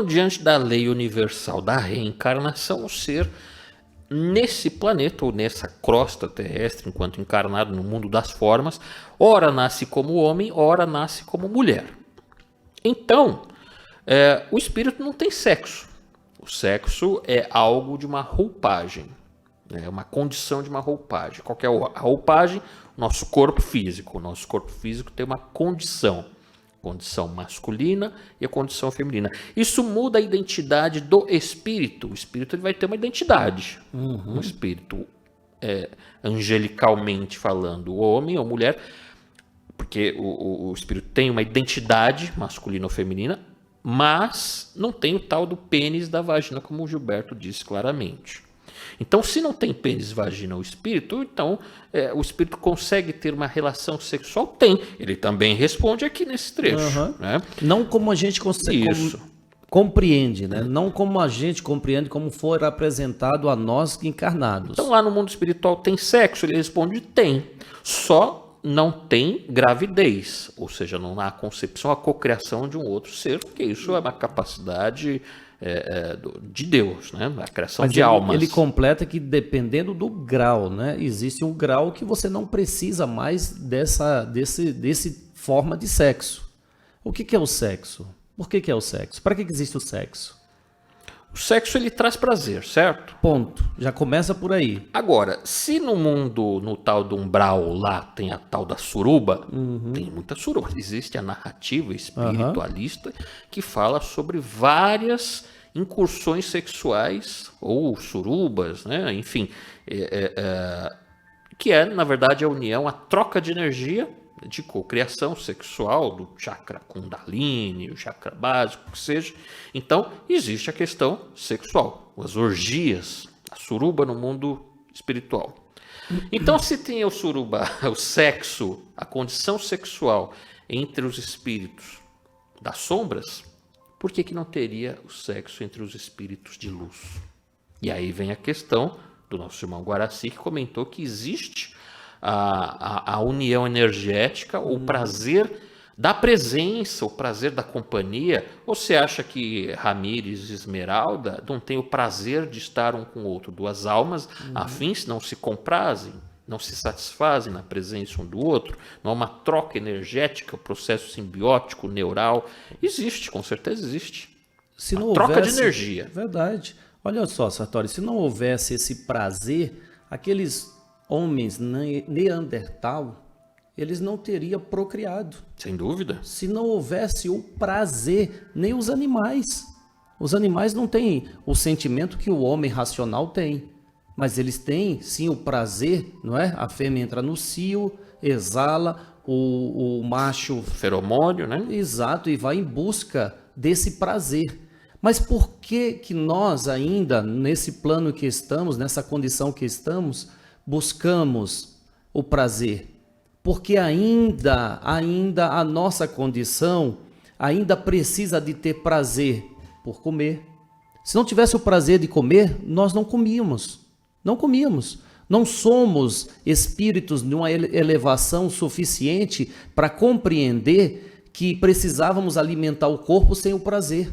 Então, diante da lei universal da reencarnação, o ser nesse planeta ou nessa crosta terrestre, enquanto encarnado no mundo das formas, ora nasce como homem, ora nasce como mulher. Então, o espírito não tem sexo. O sexo é algo de uma roupagem, é uma condição de uma roupagem. Qual que é a roupagem? Nosso corpo físico. O nosso corpo físico tem uma condição masculina e a condição feminina. Isso muda a identidade do espírito. O espírito ele vai ter uma identidade. Um espírito, angelicalmente falando, homem ou mulher, porque o espírito tem uma identidade masculina ou feminina, mas não tem o tal do pênis da vagina, como o Gilberto disse claramente. Então, se não tem pênis, vagina ou espírito, então o espírito consegue ter uma relação sexual? Tem. Ele também responde aqui nesse trecho. Né? Não como a gente compreende, né? Não como a gente compreende, como for apresentado a nós encarnados. Então, lá no mundo espiritual tem sexo? Ele responde, tem. Só não tem gravidez, ou seja, não há a concepção, a cocriação de um outro ser, porque isso é uma capacidade de Deus, né? A criação de almas. Ele completa que dependendo do grau, né? Existe um grau que você não precisa mais desse forma de sexo. O que é o sexo? Por que é o sexo? Para que existe o sexo? O sexo ele traz prazer, certo? Ponto. Já começa por aí. Agora, se no mundo, no tal do umbral lá, tem a tal da suruba, tem muita suruba. Existe a narrativa espiritualista que fala sobre várias incursões sexuais ou surubas, né? Enfim, que na verdade, a união, a troca de energia de cocriação sexual do chakra Kundalini, o chakra básico, que seja. Então, existe a questão sexual, as orgias, a suruba no mundo espiritual. Então, se tem o suruba, o sexo, a condição sexual entre os espíritos das sombras, por que não teria o sexo entre os espíritos de luz? E aí vem a questão do nosso irmão Guaraci, que comentou que existe a união energética, o prazer da presença, o prazer da companhia. Ou você acha que Ramírez e Esmeralda não têm o prazer de estar um com o outro? Duas almas afins não se comprazem, não se satisfazem na presença um do outro? Não há uma troca energética, o processo simbiótico, neural? Existe, com certeza existe. Se não troca houvesse, de energia. Verdade. Olha só, Sartori, se não houvesse esse prazer, aqueles homens Neandertal, eles não teriam procriado. Sem dúvida. Se não houvesse o prazer, nem os animais. Os animais não têm o sentimento que o homem racional tem. Mas eles têm, sim, o prazer, não é? A fêmea entra no cio, exala, o macho... Feromônio, né? Exato, e vai em busca desse prazer. Mas por que nós ainda, nesse plano que estamos, nessa condição que estamos, buscamos o prazer? Porque ainda a nossa condição ainda precisa de ter prazer por comer. Se não tivesse o prazer de comer, nós não comíamos. Não comíamos. Não somos espíritos de uma elevação suficiente para compreender que precisávamos alimentar o corpo sem o prazer.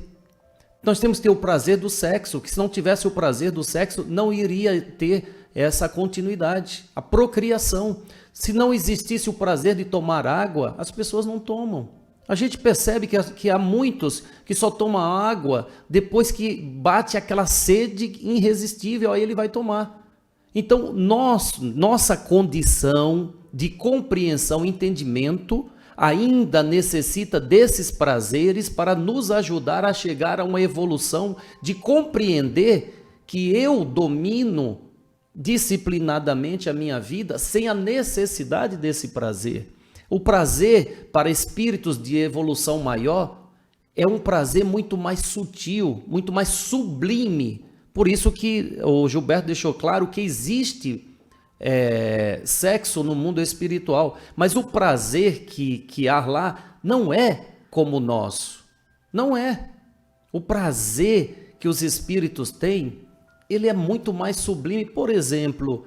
Nós temos que ter o prazer do sexo, que se não tivesse o prazer do sexo, não iria ter essa continuidade, a procriação. Se não existisse o prazer de tomar água, as pessoas não tomam. A gente percebe que há muitos que só tomam água depois que bate aquela sede irresistível, aí ele vai tomar. Então, nossa condição de compreensão, entendimento, ainda necessita desses prazeres para nos ajudar a chegar a uma evolução de compreender que eu domino disciplinadamente a minha vida sem a necessidade desse prazer. O prazer para espíritos de evolução maior é um prazer muito mais sutil, muito mais sublime. Por isso que o Gilberto deixou claro que existe sexo no mundo espiritual, mas o prazer que há lá não é como o nosso. Não é. O prazer que os espíritos têm, ele é muito mais sublime. Por exemplo,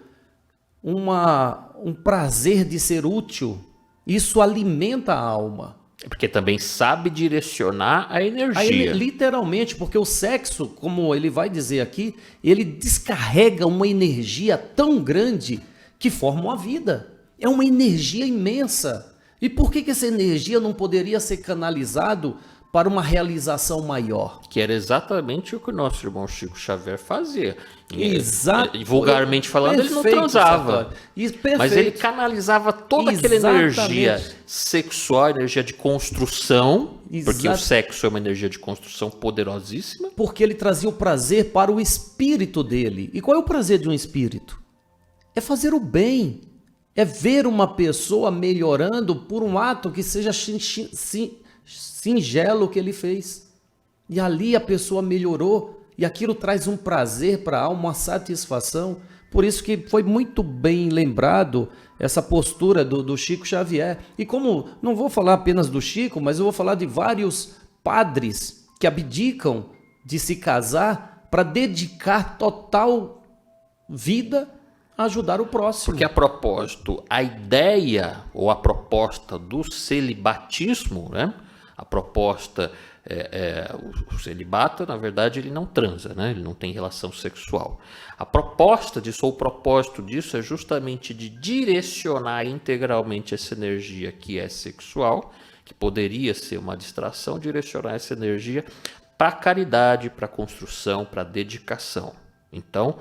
um prazer de ser útil, isso alimenta a alma. Porque também sabe direcionar a Aí ele, energia. literalmente, porque o sexo, como ele vai dizer aqui, ele descarrega uma energia tão grande que forma uma vida. É uma energia imensa. E por que essa energia não poderia ser canalizado para uma realização maior? Que era exatamente o que o nosso irmão Chico Xavier fazia. Exato. Vulgarmente falando, ele não Perfeito, transava. Sartori. Isso, perfeito. Mas ele canalizava toda aquela Exatamente. energia sexual, energia de construção, porque o Exato. sexo é uma energia de construção poderosíssima. Porque ele trazia o prazer para o espírito dele. E qual é o prazer de um espírito? É fazer o bem. É ver uma pessoa melhorando por um ato que seja singelo que ele fez. E ali a pessoa melhorou e aquilo traz um prazer para a alma, uma satisfação. Por isso que foi muito bem lembrado essa postura do Chico Xavier. E como não vou falar apenas do Chico, mas eu vou falar de vários padres que abdicam de se casar para dedicar total vida a ajudar o próximo. Porque a propósito, a ideia ou a proposta do celibatismo, né? A proposta, o celibato, na verdade, ele não transa, né? Ele não tem relação sexual. A proposta disso, ou o propósito disso, é justamente de direcionar integralmente essa energia que é sexual, que poderia ser uma distração, direcionar essa energia para a caridade, para a construção, para a dedicação. Então,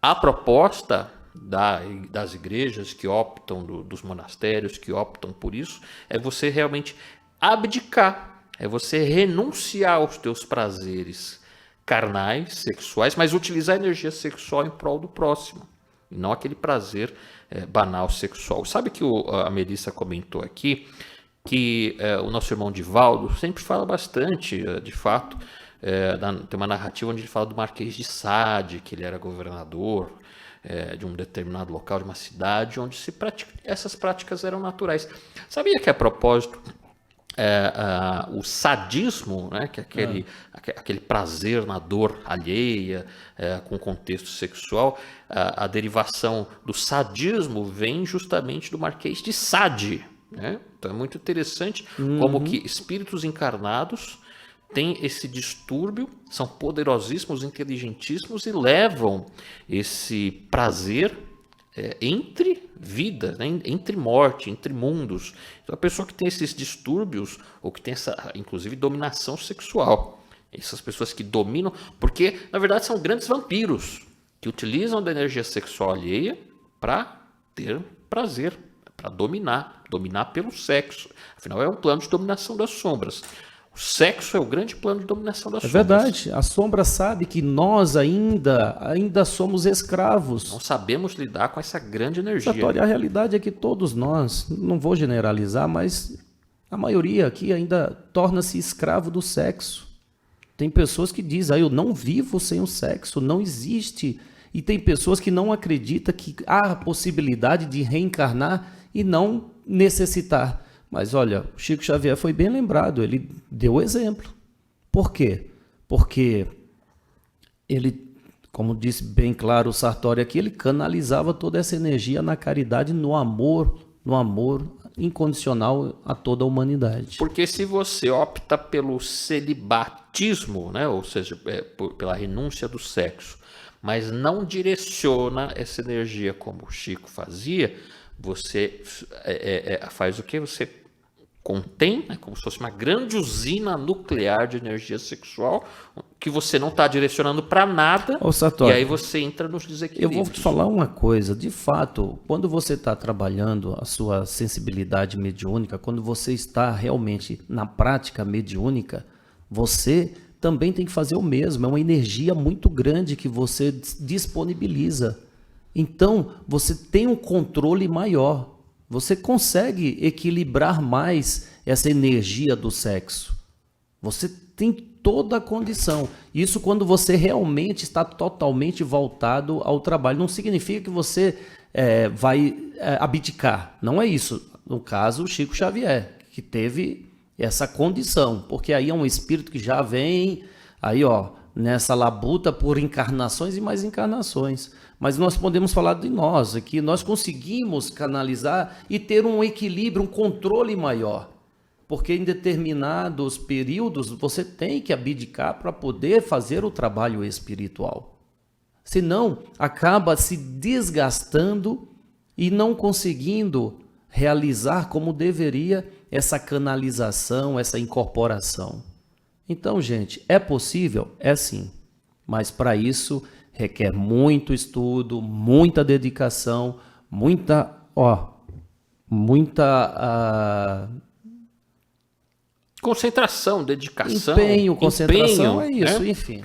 a proposta das igrejas que optam, dos monastérios que optam por isso, é você realmente abdicar, é você renunciar aos teus prazeres carnais, sexuais, mas utilizar a energia sexual em prol do próximo, e não aquele prazer banal sexual. Sabe que a Melissa comentou aqui que o nosso irmão Divaldo sempre fala bastante, de fato, tem uma narrativa onde ele fala do Marquês de Sade, que ele era governador de um determinado local, de uma cidade, onde essas práticas eram naturais. Sabia que, a propósito, o sadismo, né, que é aquele prazer na dor alheia, com contexto sexual, a derivação do sadismo vem justamente do Marquês de Sade, né? Então é muito interessante como que espíritos encarnados têm esse distúrbio, são poderosíssimos, inteligentíssimos e levam esse prazer entre vida, né? Entre morte, entre mundos. Então a pessoa que tem esses distúrbios, ou que tem essa, inclusive, dominação sexual, essas pessoas que dominam, porque na verdade são grandes vampiros, que utilizam da energia sexual alheia para ter prazer, para dominar pelo sexo. Afinal, é um plano de dominação das sombras. O sexo é o grande plano de dominação das sombras. É verdade. A sombra sabe que nós ainda somos escravos. Não sabemos lidar com essa grande energia. Sartori, a realidade é que todos nós, não vou generalizar, mas a maioria aqui ainda torna-se escravo do sexo. Tem pessoas que dizem, eu não vivo sem o sexo, não existe. E tem pessoas que não acreditam que há a possibilidade de reencarnar e não necessitar. Mas olha, o Chico Xavier foi bem lembrado, ele deu o exemplo. Por quê? Porque ele, como disse bem claro o Sartori aqui, ele canalizava toda essa energia na caridade, no amor incondicional a toda a humanidade. Porque se você opta pelo celibatismo, né, ou seja, pela renúncia do sexo, mas não direciona essa energia como o Chico fazia, você faz o quê? Você contém, né, como se fosse uma grande usina nuclear de energia sexual que você não está direcionando para nada. Ô, Sartori, e aí você entra nos desequilíbrios. Eu vou te falar uma coisa, de fato, quando você está trabalhando a sua sensibilidade mediúnica, quando você está realmente na prática mediúnica, você também tem que fazer o mesmo, é uma energia muito grande que você disponibiliza. Então, você tem um controle maior. Você consegue equilibrar mais essa energia do sexo. Você tem toda a condição. Isso quando você realmente está totalmente voltado ao trabalho. Não significa que você vai abdicar. Não é isso. No caso, o Chico Xavier, que teve essa condição. Porque aí é um espírito que já vem aí, nessa labuta por encarnações e mais encarnações. Mas nós podemos falar de nós aqui, nós conseguimos canalizar e ter um equilíbrio, um controle maior. Porque em determinados períodos você tem que abdicar para poder fazer o trabalho espiritual. Senão, acaba se desgastando e não conseguindo realizar como deveria essa canalização, essa incorporação. Então, gente, é possível? É sim. Mas para isso requer muito estudo, muita dedicação, muita concentração, dedicação, empenho, concentração, empenho, é isso, né? enfim.